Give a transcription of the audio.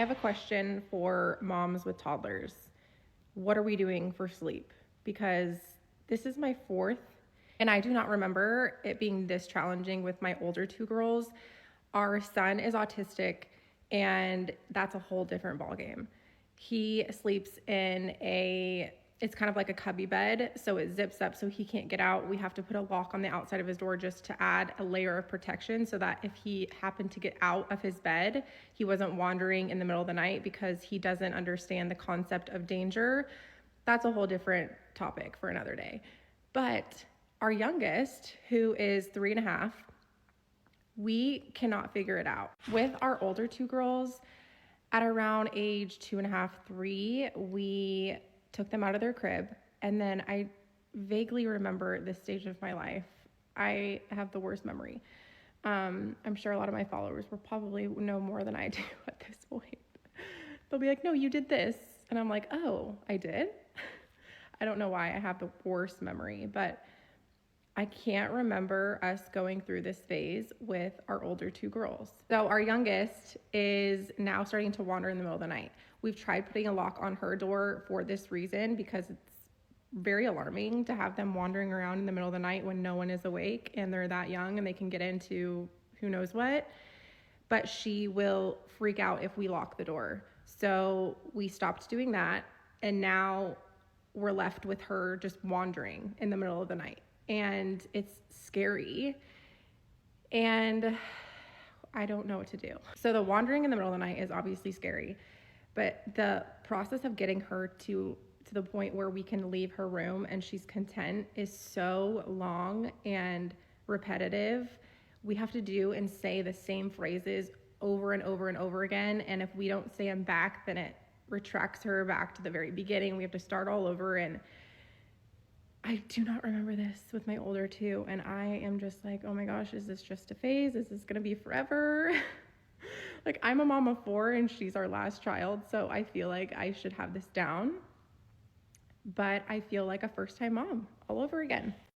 have a question for moms with toddlers. What are we doing for sleep? Because this is my fourth, and I do not remember it being this challenging with my older two girls. Our son is autistic, and that's a whole different ballgame. He sleeps in it's kind of like a cubby bed, so it zips up so he can't get out. We have to put a lock on the outside of his door just to add a layer of protection so that if he happened to get out of his bed, he wasn't wandering in the middle of the night because he doesn't understand the concept of danger. That's a whole different topic for another day. But our youngest, who is 3.5, we cannot figure it out. With our older two girls, at around age 2.5, 3, we took them out of their crib. And then I vaguely remember this stage of my life. I have the worst memory. I'm sure a lot of my followers will probably know more than I do at this point. They'll be like, no, you did this. And I'm like, oh, I did? I don't know why I have the worst memory, but I can't remember us going through this phase with our older two girls. So our youngest is now starting to wander in the middle of the night. We've tried putting a lock on her door for this reason because it's very alarming to have them wandering around in the middle of the night when no one is awake and they're that young and they can get into who knows what. But she will freak out if we lock the door. So we stopped doing that, and now we're left with her just wandering in the middle of the night. And it's scary, and I don't know what to do. So the wandering in the middle of the night is obviously scary, but the process of getting her to the point where we can leave her room and she's content is so long and repetitive. We have to do and say the same phrases over and over and over again, and if we don't say them back, then it retracts her back to the very beginning. We have to start all over, and I do not remember this with my older two, and I am just like, oh my gosh, is this just a phase? Is this gonna be forever? Like, I'm a mom of 4 and she's our last child, so I feel like I should have this down, but I feel like a first-time mom all over again.